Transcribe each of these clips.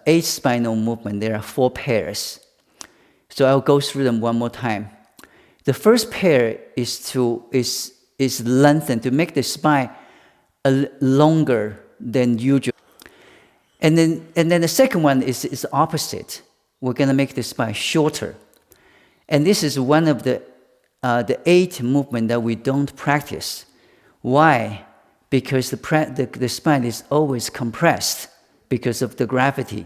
8 spinal movements. There are 4 pairs. So I'll go through them one more time. The first pair is lengthen, to make the spine longer than usual. And then the second one is opposite. We're going to make the spine shorter. And this is one of the 8 movements that we don't practice. Why? Because the spine is always compressed because of the gravity.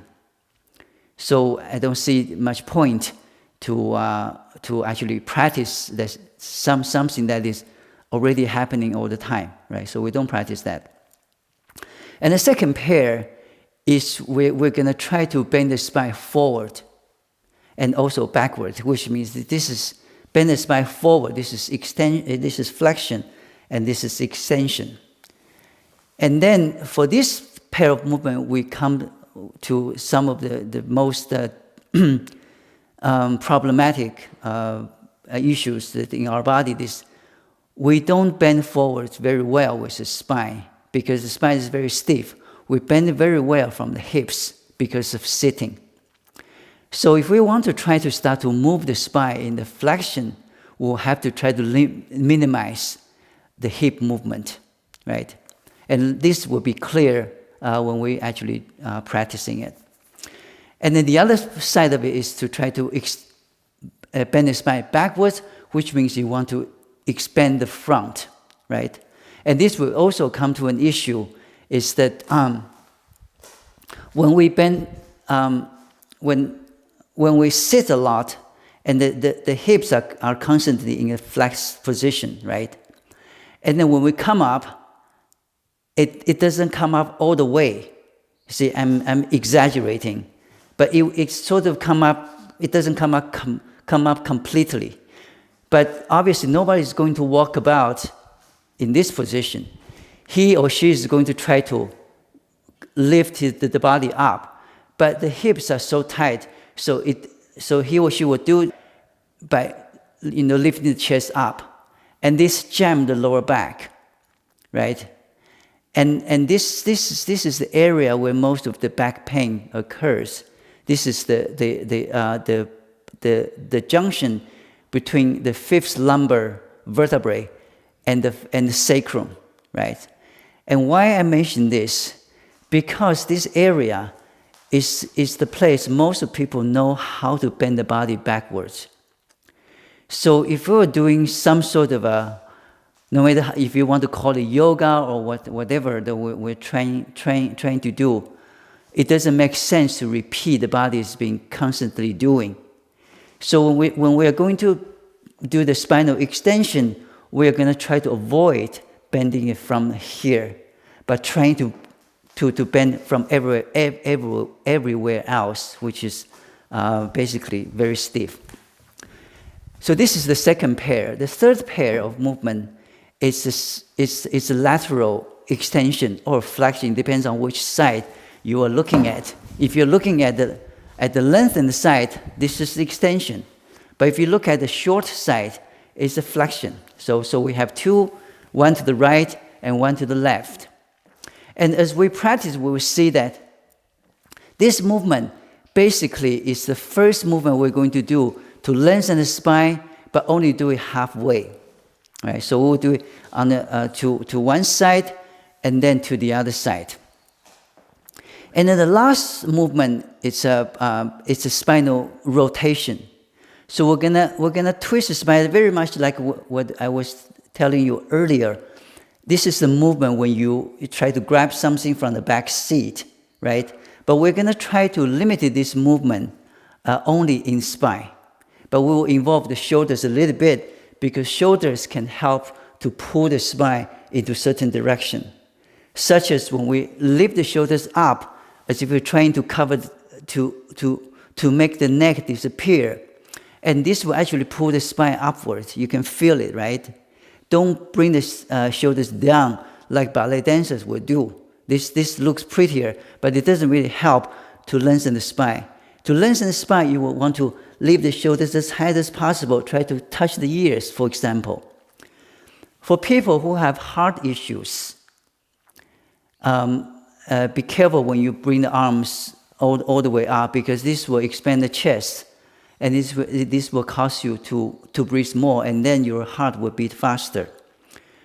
So I don't see much point to actually practice something that is already happening all the time, right? So we don't practice that. And the second pair is we're going to try to bend the spine forward and also backward, which means that this is bend the spine forward, this is flexion, and this is extension. And then for this pair of movement, we come to some of the most problematic issues that in our body. We don't bend forward very well with the spine because the spine is very stiff. We bend very well from the hips because of sitting. So if we want to try to start to move the spine in the flexion, we'll have to try to minimize the hip movement, right? And this will be clear when we actually practicing it. And then the other side of it is to try to bend the spine backwards, which means you want to expand the front, right? And this will also come to an issue, is that when we bend, when we sit a lot, and the hips are constantly in a flexed position, right? And then when we come up, it doesn't come up all the way. See, I'm exaggerating, but it sort of come up. It doesn't come up completely. But obviously, nobody is going to walk about in this position. He or she is going to try to lift the body up, but the hips are so tight, so he or she will do it by lifting the chest up, and this jam the lower back, right? And this is the area where most of the back pain occurs. This is the junction between the fifth lumbar vertebrae and the sacrum, right? And why I mention this? Because this area is the place most people know how to bend the body backwards. So if we were doing some sort of no matter if you want to call it yoga or whatever that we're trying to do, it doesn't make sense to repeat the body is being constantly doing. So when we are going to do the spinal extension, we are going to try to avoid bending it from here, but trying to bend from everywhere else, which is basically very stiff. So this is the second pair. The third pair of movement is a lateral extension or flexion, depends on which side you are looking at. If you're looking at the lengthened side, this is the extension. But if you look at the short side, it's a flexion. So we have two, one to the right and one to the left. And as we practice, we will see that this movement basically is the first movement we're going to do to lengthen the spine, but only do it halfway. Right? So we'll do it on to one side and then to the other side. And then the last movement it's a spinal rotation. So we're gonna twist the spine very much like what I was telling you earlier. This is the movement when you try to grab something from the back seat, right? But we're gonna try to limit this movement only in spine. But we will involve the shoulders a little bit because shoulders can help to pull the spine into certain direction. Such as when we lift the shoulders up, as if we're trying to cover, to make the neck disappear. And this will actually pull the spine upwards. You can feel it, right? Don't bring the shoulders down like ballet dancers would do. This looks prettier, but it doesn't really help to lengthen the spine. To lengthen the spine, you will want to leave the shoulders as high as possible. Try to touch the ears, for example. For people who have heart issues, be careful when you bring the arms all the way up, because this will expand the chest, and this will cause you to breathe more, and then your heart will beat faster.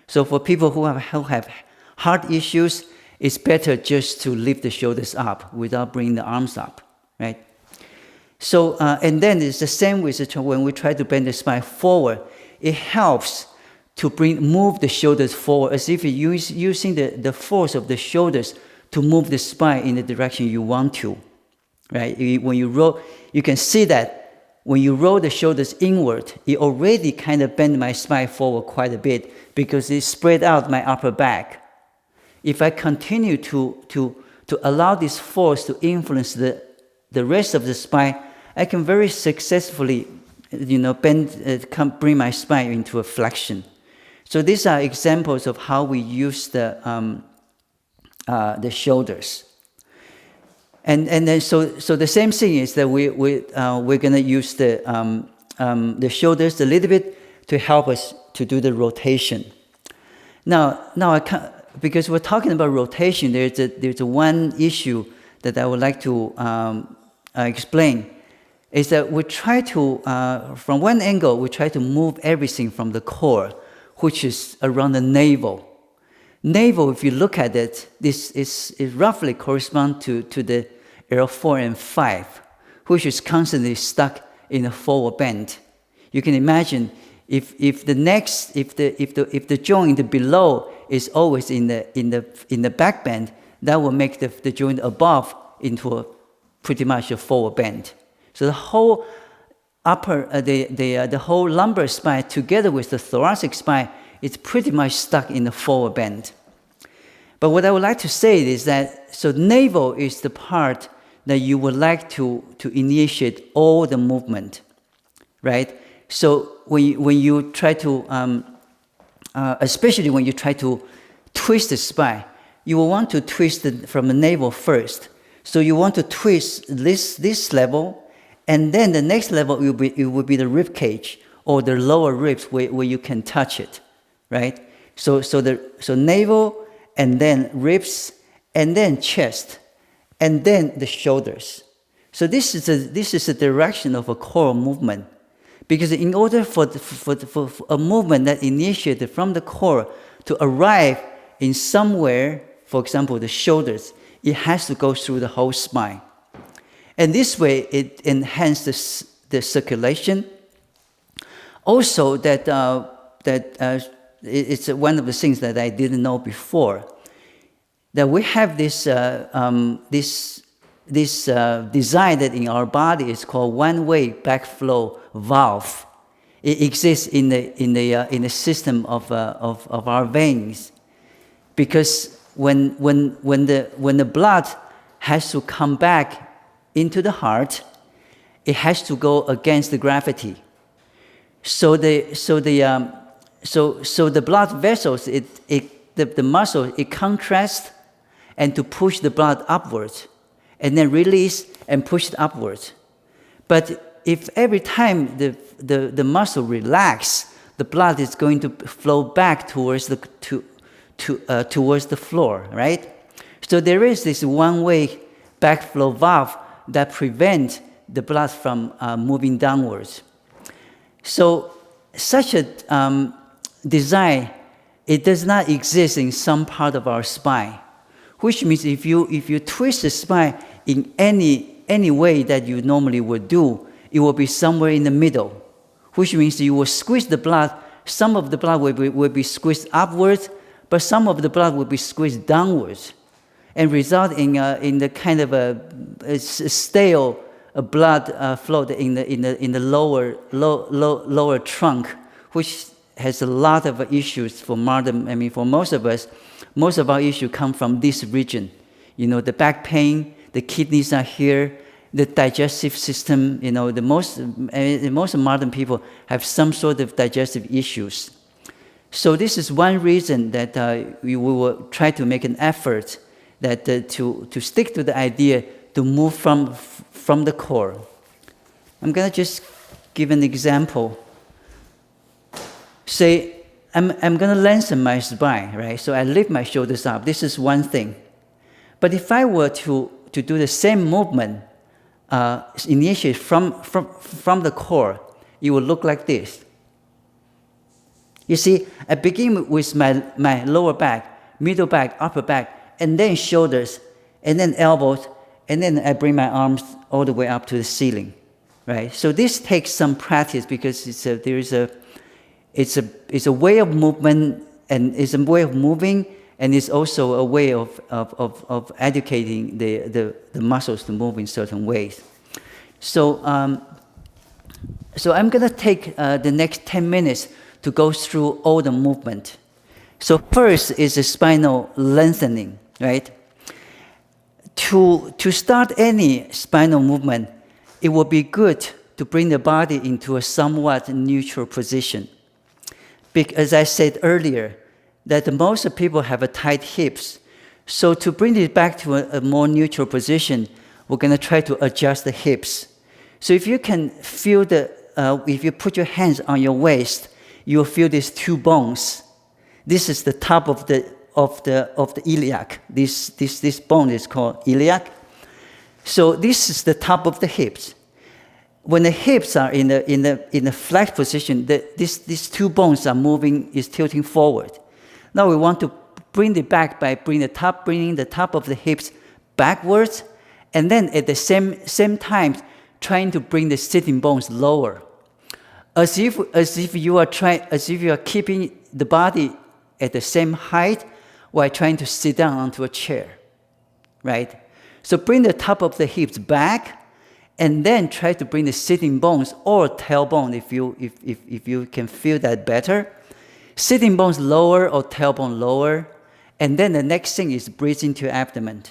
So for people who have heart issues, it's better just to lift the shoulders up without bringing the arms up, right? So, and then it's the same with when we try to bend the spine forward. It helps to move the shoulders forward, as if you're using the force of the shoulders to move the spine in the direction you want to, right? When you roll, you can see that when you roll the shoulders inward, it already kind of bent my spine forward quite a bit because it spread out my upper back. If I continue to allow this force to influence the rest of the spine, I can very successfully, bring my spine into a flexion. So these are examples of how we use the shoulders. And then so the same thing is that we're going to use the shoulders a little bit to help us to do the rotation. Now I can't, because we're talking about rotation, there's a one issue that I would like to explain, is that we try to, from one angle, we try to move everything from the core, which is around the navel. Navel, if you look at it, this is roughly correspond to the L4 and 5, which is constantly stuck in a forward bend. You can imagine if the joint below is always in the back bend, that will make the joint above into pretty much a forward bend. So the whole the whole lumbar spine together with the thoracic spine is pretty much stuck in the forward bend. But what I would like to say is that, so navel is the part that you would like to initiate all the movement, right? So when you try to, especially when you try to twist the spine, you will want to twist it from the navel first. So you want to twist this level, and then the next level will be the rib cage or the lower ribs where you can touch it, right? So navel, and then ribs, and then chest, and then the shoulders. So this is the direction of a core movement, because in order for a movement that initiated from the core to arrive in somewhere, for example, the shoulders, it has to go through the whole spine. And this way, it enhances the circulation. Also, it's one of the things that I didn't know before, that we have this design that in our body is called one-way backflow valve. It exists in the system of our veins, because when the blood has to come back into the heart, it has to go against the gravity. So the blood vessels, the muscle, it contracts and to push the blood upwards, and then release and push it upwards. But if every time the muscle relax, the blood is going to flow back towards the floor, right? So there is this one-way backflow valve that prevents the blood from moving downwards. So such a design, it does not exist in some part of our spine, which means if you twist the spine in any way that you normally would do, it will be somewhere in the middle, which means you will squeeze the blood. Some of the blood will be squeezed upwards, but some of the blood will be squeezed downwards, and result in the kind of a stale blood flow in the lower trunk, which has a lot of issues for most of us. Most of our issues come from this region. The back pain, the kidneys are here, the digestive system. The most modern people have some sort of digestive issues. So this is one reason that we will try to make an effort that to stick to the idea to move from the core. I'm gonna just give an example. Say I'm gonna lengthen my spine, right? So I lift my shoulders up. This is one thing. But if I were to to do the same movement, initiate from the core, it will look like this. You see, I begin with my lower back, middle back, upper back, and then shoulders, and then elbows, and then I bring my arms all the way up to the ceiling, right? So this takes some practice because it's a way of movement, and it's a way of moving, and it's also a way of educating the muscles to move in certain ways. So so I'm gonna take the next 10 minutes to go through all the movement. So first is the spinal lengthening, right? To start any spinal movement, it will be good to bring the body into a somewhat neutral position. Because as I said earlier, that most people have a tight hips. So to bring it back to a more neutral position, we're gonna try to adjust the hips. So if you can feel if you put your hands on your waist, you'll feel these two bones. This is the top of the iliac. This bone is called iliac. So this is the top of the hips. When the hips are in the flat position, these two bones are moving, is tilting forward. Now we want to bring it back by bringing the top of the hips backwards, and then at the same time trying to bring the sitting bones lower, as if you are keeping the body at the same height while trying to sit down onto a chair, right? So bring the top of the hips back, and then try to bring the sitting bones or tailbone if you can feel that better. Sitting bones lower or tailbone lower, and then the next thing is breathe into your abdomen.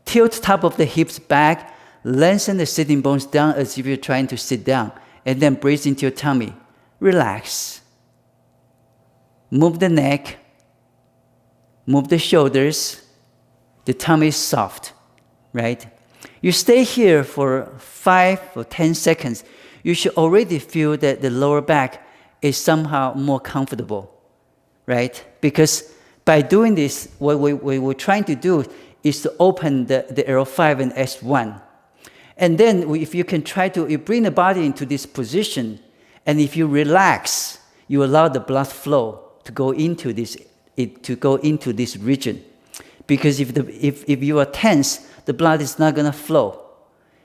Tilt top of the hips back, lengthen the sitting bones down as if you're trying to sit down, and then breathe into your tummy. Relax. Move the neck, move the shoulders, the tummy is soft, right? You stay here for 5 or 10 seconds, you should already feel that the lower back is somehow more comfortable, right? Because by doing this, what we're trying to do is to open the L5 and S1. And then if you can you bring the body into this position, and if you relax, you allow the blood flow to go into this region. Because if you are tense, the blood is not going to flow.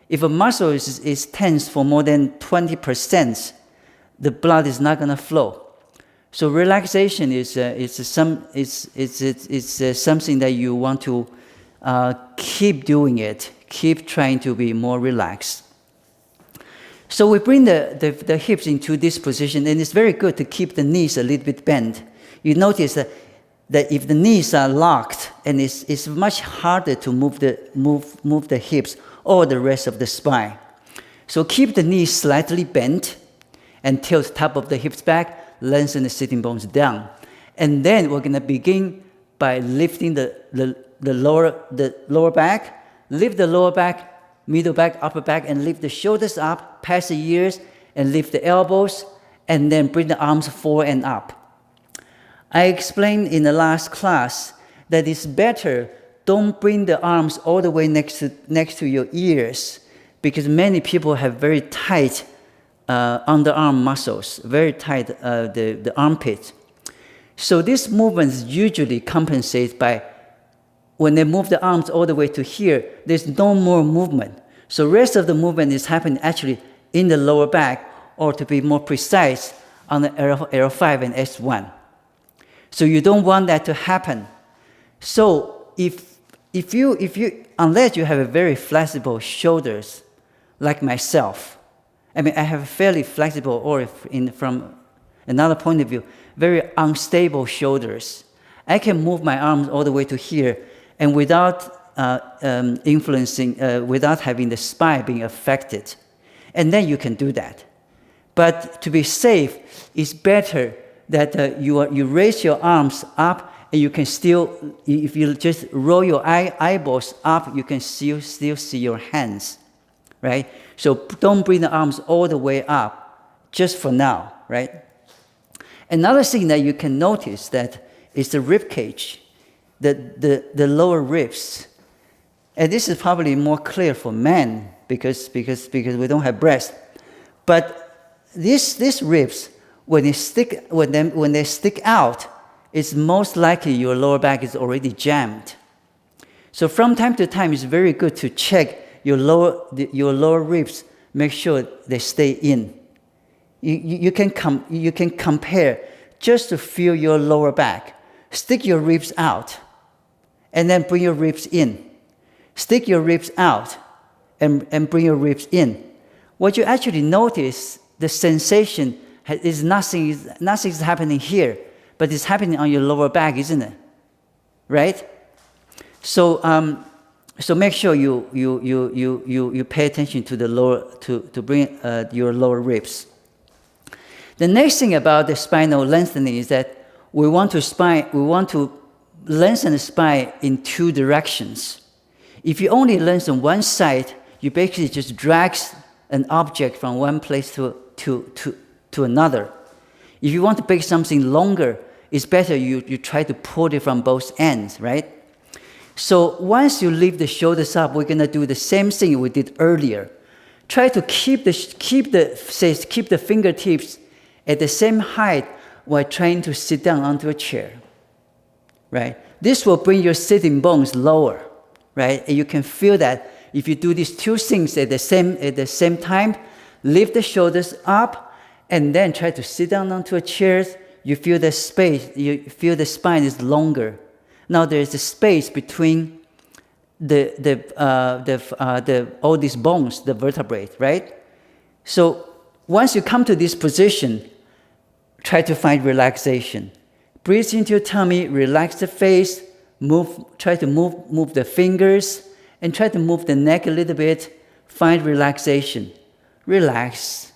If a muscle is tense for more than 20%, the blood is not going to flow. So relaxation is something that you want to keep doing it, keep trying to be more relaxed. So we bring the hips into this position, and it's very good to keep the knees a little bit bent. You notice that if the knees are locked, and it's much harder to move the hips or the rest of the spine. So keep the knees slightly bent and tilt the top of the hips back, lengthen the sitting bones down. And then we're gonna begin by lifting the lower back, lift the lower back, middle back, upper back, and lift the shoulders up past the ears, and lift the elbows, and then bring the arms forward and up. I explained in the last class that it's better don't bring the arms all the way next to your ears, because many people have very tight underarm muscles, very tight the armpit. So this movement usually compensates by when they move the arms all the way to here, there's no more movement. So rest of the movement is happening actually in the lower back, or to be more precise, on the L5 and S1. So you don't want that to happen. So if you unless you have a very flexible shoulders, like myself, I mean I have fairly flexible, or from another point of view, very unstable shoulders. I can move my arms all the way to here, and without without having the spine being affected. And then you can do that. But to be safe, it's better that you raise your arms up, and you can still, if you just roll your eyeballs up, you can still see your hands, right? So don't bring the arms all the way up, just for now, right? Another thing that you can notice that is the rib cage, the lower ribs. And this is probably more clear for men because we don't have breast. But these ribs, when they stick out, it's most likely your lower back is already jammed. So from time to time, it's very good to check your lower ribs, make sure they stay in. You can compare just to feel your lower back. Stick your ribs out, and then bring your ribs in. Stick your ribs out, and bring your ribs in. What you actually notice, the sensation is nothing's happening here, but it's happening on your lower back, isn't it? Right? So make sure you pay attention to the lower to bring your lower ribs. The next thing about the spinal lengthening is that we want to lengthen the spine in two directions. If you only lengthen one side, you basically just drag an object from one place to another. If you want to make something longer, it's better you try to pull it from both ends, right? So once you lift the shoulders up, we're gonna do the same thing we did earlier. Try to keep the fingertips at the same height while trying to sit down onto a chair, right? This will bring your sitting bones lower, right? And you can feel that if you do these two things at the same time, lift the shoulders up, and then try to sit down onto a chair. You feel the space. You feel the spine is longer. Now there is a space between all these bones, the vertebrae, right? So once you come to this position, try to find relaxation. Breathe into your tummy, relax the face, try to move the fingers, and try to move the neck a little bit. Find relaxation. Relax.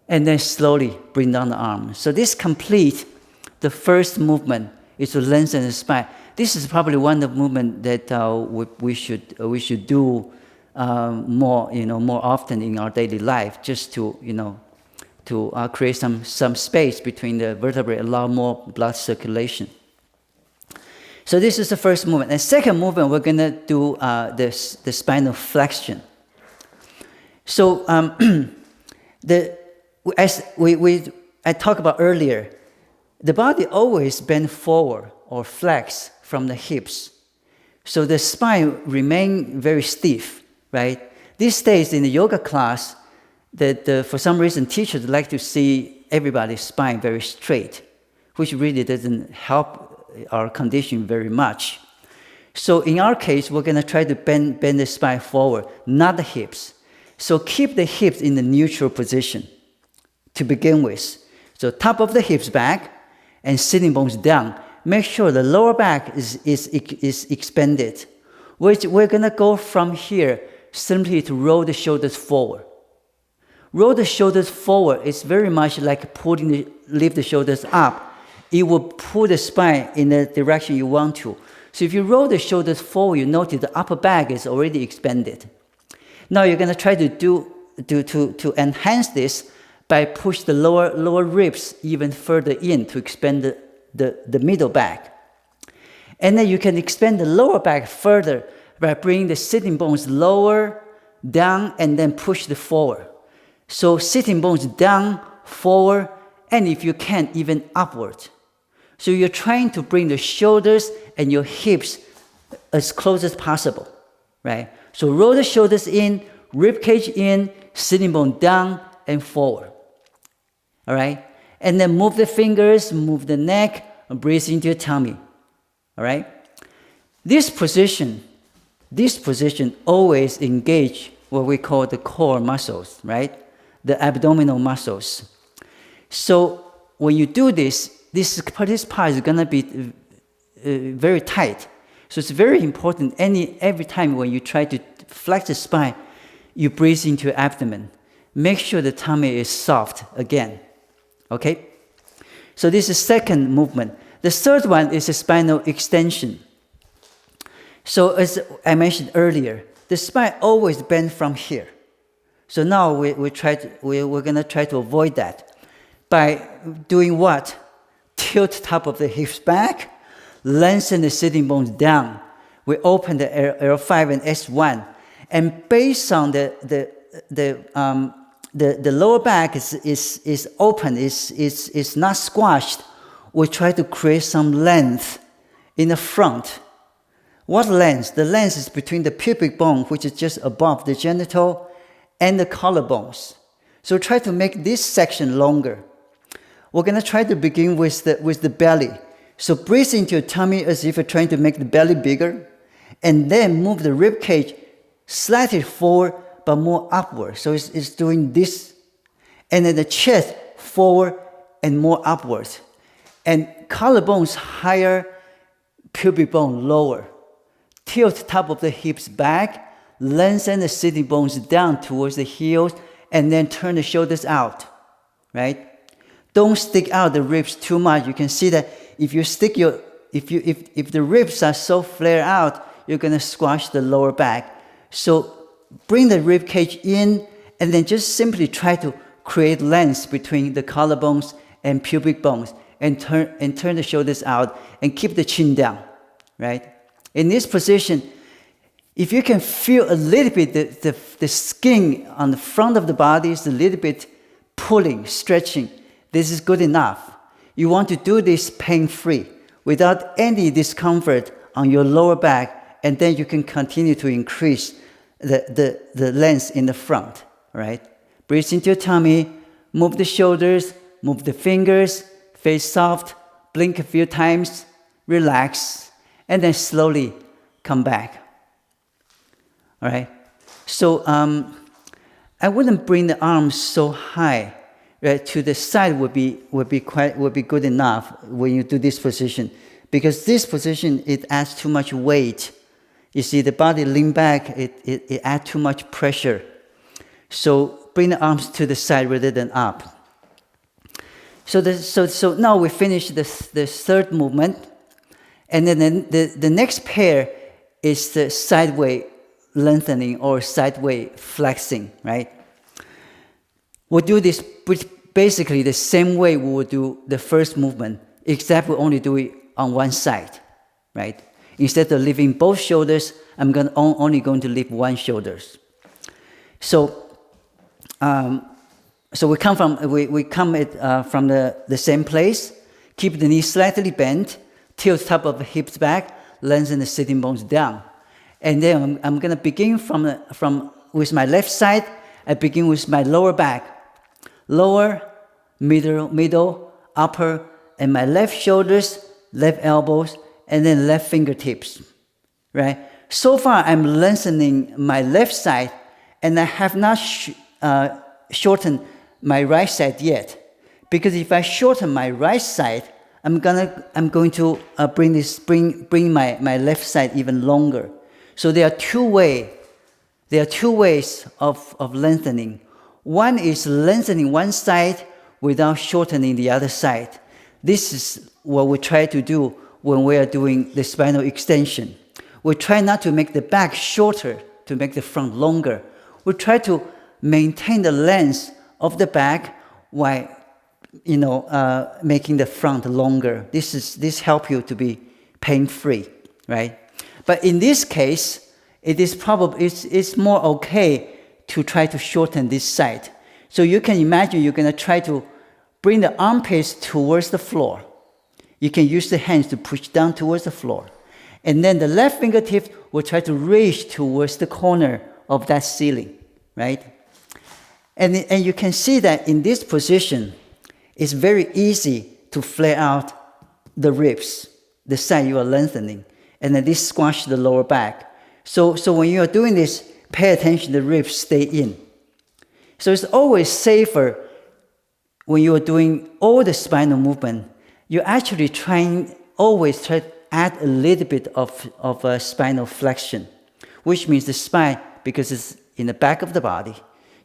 And then slowly bring down the arm. So this completes the first movement, is to lengthen the spine. This is probably one of the movements that we should do more often in our daily life, just to create some space between the vertebrae, allow more blood circulation. So this is the first movement. And second movement, we're gonna do the spinal flexion. So as I talked about earlier, the body always bends forward or flex from the hips. So the spine remains very stiff, right? These days in the yoga class, for some reason teachers like to see everybody's spine very straight, which really doesn't help our condition very much. So in our case, we're going to try to bend the spine forward, not the hips. So keep the hips in the neutral position to begin with. So top of the hips back and sitting bones down. Make sure the lower back is expanded. We're going to go from here simply to roll the shoulders forward. Roll the shoulders forward. It's very much like lift the shoulders up. It will pull the spine in the direction you want to. So if you roll the shoulders forward, you notice the upper back is already expanded. Now you're going to try to enhance this by push the lower ribs even further in to expand the middle back. And then you can expand the lower back further by bringing the sitting bones lower, down, and then push the forward. So sitting bones down, forward, and if you can, even upward. So you're trying to bring the shoulders and your hips as close as possible, right? So roll the shoulders in, rib cage in, sitting bone down and forward. All right? And then move the fingers, move the neck, and breathe into your tummy. All right? This position always engage what we call the core muscles, right? The abdominal muscles. So when you do this part is going to be very tight. So it's very important every time when you try to flex the spine, you breathe into your abdomen. Make sure the tummy is soft again. Okay? So this is second movement. The third one is a spinal extension. So as I mentioned earlier, the spine always bends from here. So now we're going to try to avoid that by doing what? Tilt top of the hips back, lengthen the sitting bones down. We open the L5 and S1, and based on the lower back is open, is not squashed. We try to create some length in the front. What length? The length is between the pubic bone, which is just above the genital, and the collarbones. So try to make this section longer. We're going to try to begin with the belly. So breathe into your tummy as if you're trying to make the belly bigger, and then move the rib cage slightly forward but more upward. So it's doing this, and then the chest forward and more upward, and collarbones higher, pubic bone lower. Tilt top of the hips back, lengthen the sitting bones down towards the heels, and then turn the shoulders out, right? Don't stick out the ribs too much. You can see that if the ribs are so flared out, you're gonna squash the lower back. So bring the rib cage in, and then just simply try to create length between the collarbones and pubic bones, and turn the shoulders out, and keep the chin down, right? In this position, if you can feel a little bit the skin on the front of the body is a little bit pulling, stretching, this is good enough. You want to do this pain-free, without any discomfort on your lower back, and then you can continue to increase the length in the front, right? Breathe into your tummy, move the shoulders, move the fingers, face soft, blink a few times, relax, and then slowly come back. All right? So I wouldn't bring the arms so high. Right, to the side would be good enough when you do this position, because this position it adds too much weight. You see, the body lean back, it adds too much pressure. So bring the arms to the side rather than up. So now we finish the third movement, and then the next pair is the sideway lengthening or sideway flexing, right? We'll do this basically the same way we would do the first movement, except we only do it on one side, right? Instead of lifting both shoulders, I'm only going to lift one shoulder. So we come from the same place. Keep the knees slightly bent, tilt top of the hips back, lengthen the sitting bones down, and then I'm going to begin with my left side. I begin with my lower back. Lower, middle, upper, and my left shoulders, left elbows, and then left fingertips, right? So far, I'm lengthening my left side, and I have not shortened my right side yet. Because if I shorten my right side, I'm going to bring my left side even longer. So there are two ways of lengthening. One is lengthening one side without shortening the other side. This is what we try to do when we are doing the spinal extension. We try not to make the back shorter to make the front longer. We try to maintain the length of the back while making the front longer. This helps you to be pain-free, right? But in this case, it's more okay to try to shorten this side. So you can imagine you're going to try to bring the armpits towards the floor. You can use the hands to push down towards the floor. And then the left fingertip will try to reach towards the corner of that ceiling, right? And you can see that in this position, it's very easy to flare out the ribs, the side you are lengthening, and then this squash the lower back. So when you are doing this, pay attention, the ribs stay in. So it's always safer when you are doing all the spinal movement. You're actually always try to add a little bit of a spinal flexion, which means the spine, because it's in the back of the body,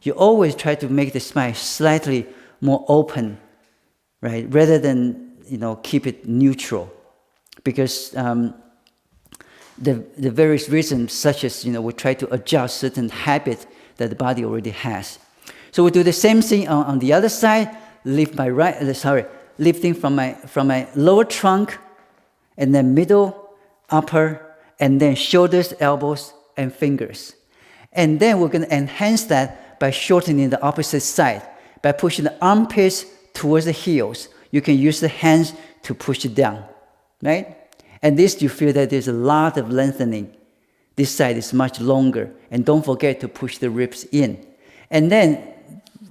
you always try to make the spine slightly more open, right? Rather than keep it neutral, because the various reasons, such as we try to adjust certain habits that the body already has. So we do the same thing on the other side. Lifting from my lower trunk, and then middle, upper, and then shoulders, elbows, and fingers. And then we're going to enhance that by shortening the opposite side. By pushing the armpits towards the heels, you can use the hands to push it down, right? And this, you feel that there's a lot of lengthening. This side is much longer. And don't forget to push the ribs in. And then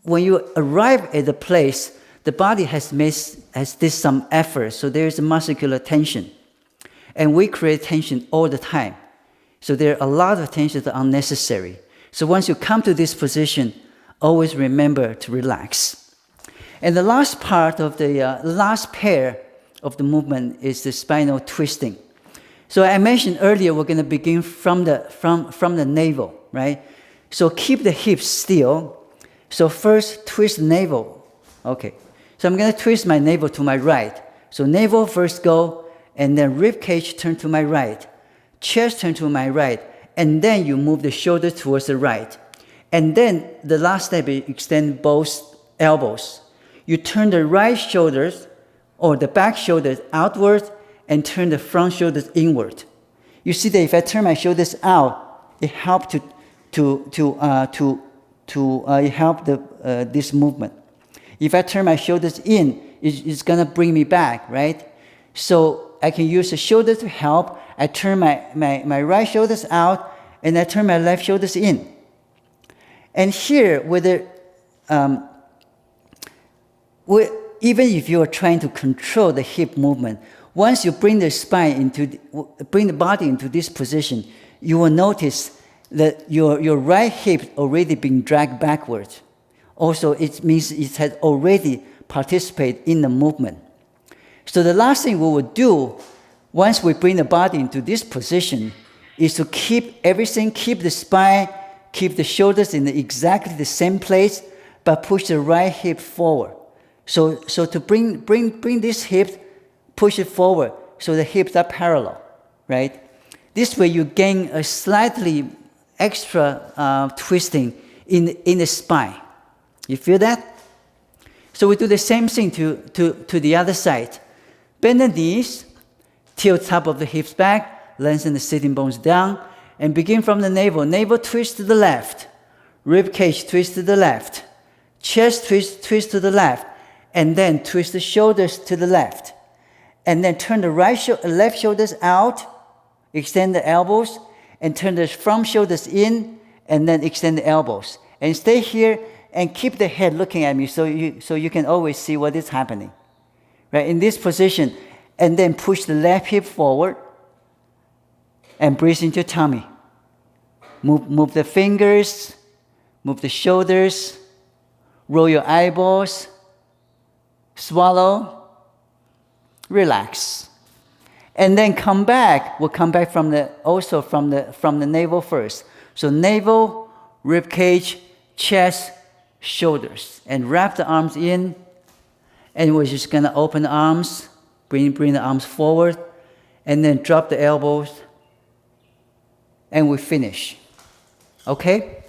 when you arrive at the place, the body has this some effort, so there is a muscular tension. And we create tension all the time. So there are a lot of tensions that are unnecessary. So once you come to this position, always remember to relax. And the last part of the last pair of the movement is the spinal twisting. So I mentioned earlier we're going to begin from the navel, right? So keep the hips still. So first twist the navel. Okay. So I'm going to twist my navel to my right. So navel first go, and then rib cage turn to my right. Chest turn to my right. And then you move the shoulder towards the right. And then the last step is extend both elbows. You turn the right shoulders or the back shoulders outward and turn the front shoulders inward. You see that if I turn my shoulders out, it helps this movement. If I turn my shoulders in, it's gonna bring me back, right? So I can use the shoulder to help. I turn my right shoulders out, and I turn my left shoulders in. And here, even if you are trying to control the hip movement, once you bring the body into this position, you will notice that your right hip already being dragged backwards. Also, it means it has already participated in the movement. So the last thing we will do, once we bring the body into this position, is to keep everything, keep the spine, keep the shoulders in exactly the same place, but push the right hip forward. So to bring this hip, push it forward, so the hips are parallel, right? This way you gain a slightly extra twisting in the spine. You feel that? So we do the same thing to the other side. Bend the knees, tilt top of the hips back, lengthen the sitting bones down, and begin from the navel. Navel twist to the left. Rib cage twist to the left. Chest twist to the left. And then twist the shoulders to the left. And then turn the left shoulders out, extend the elbows, and turn the front shoulders in, and then extend the elbows. And stay here and keep the head looking at me so you can always see what is happening. Right? In this position, and then push the left hip forward and breathe into your tummy. Move the fingers, move the shoulders, roll your eyeballs, swallow, relax. And then come back. We'll come back from the navel first. So navel, rib cage, chest, shoulders. And wrap the arms in. And we're just going to open the arms, bring the arms forward, and then drop the elbows, and we finish. Okay?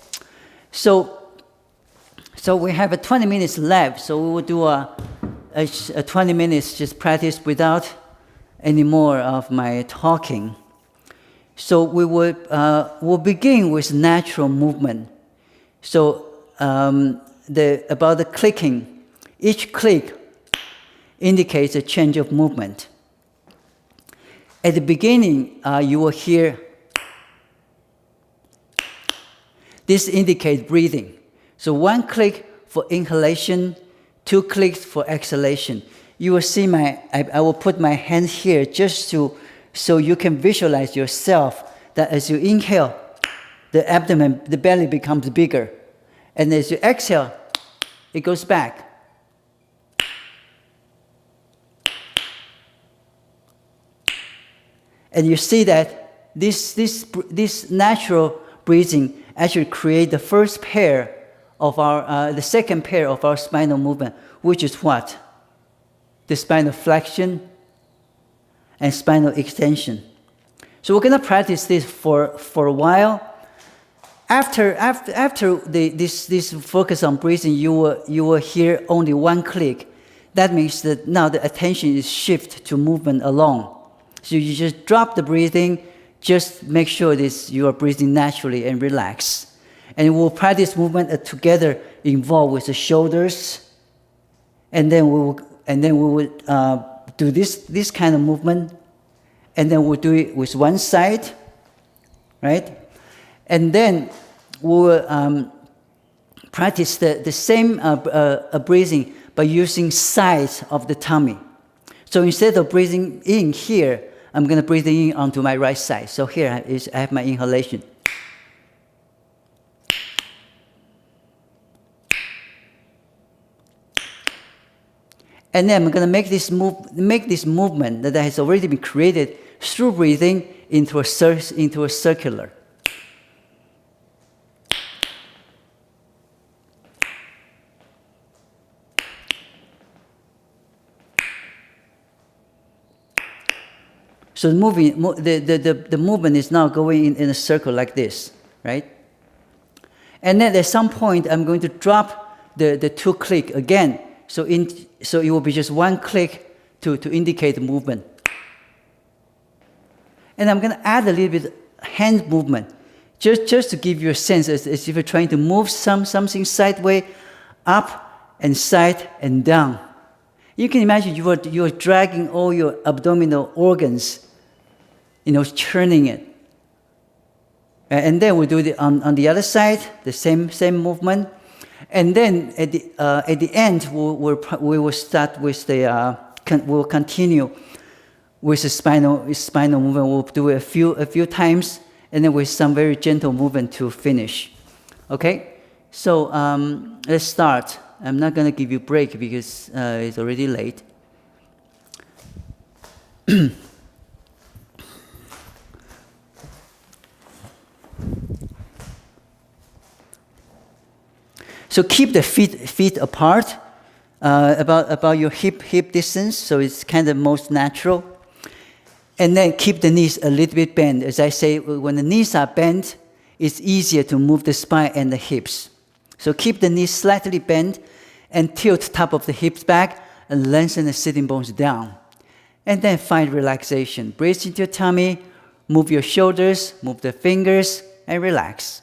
So we have 20 minutes left, so we will do a 20 minutes just practice without any more of my talking. So we'll begin with natural movement. So about the clicking, each click indicates a change of movement. At the beginning, you will hear this indicates breathing. So 1 click for inhalation, 2 clicks for exhalation. You will see I will put my hand here just so you can visualize yourself that as you inhale, the abdomen, the belly becomes bigger. And as you exhale, it goes back. And you see that this natural breathing actually create the first pair of the second pair of our spinal movement, which is what? The spinal flexion and spinal extension. So we're going to practice this for a while. After this focus on breathing, you will hear only 1 click. That means that now the attention is shifted to movement alone. So you just drop the breathing, Just make sure this you are breathing naturally and relax. And we'll practice movement together involved with the shoulders. And then we will do this kind of movement. And then we'll do it with one side, right? And then we'll practice the same breathing by using sides of the tummy. So instead of breathing in here, I'm going to breathe in onto my right side. So here I have my inhalation. And then I'm going to make this movement that has already been created through breathing into a circular. So the movement is now going in a circle like this, right? And then at some point, I'm going to drop the 2 click again. So it will be just 1 click to indicate the movement. And I'm going to add a little bit hand movement, just to give you a sense as if you're trying to move something sideways, up and side and down. You can imagine you are dragging all your abdominal organs, churning it. And then we'll do it on the other side, the same movement. And then at the end, we will start with we'll continue with the spinal movement. We'll do it a few times, and then with some very gentle movement to finish. Okay, so let's start. I'm not going to give you a break because it's already late. So keep the feet apart, about your hip distance, so it's kind of most natural. And then keep the knees a little bit bent. As I say, when the knees are bent, it's easier to move the spine and the hips. So keep the knees slightly bent and tilt top of the hips back and lengthen the sitting bones down. And then find relaxation. Breathe into your tummy, move your shoulders, move the fingers, and relax.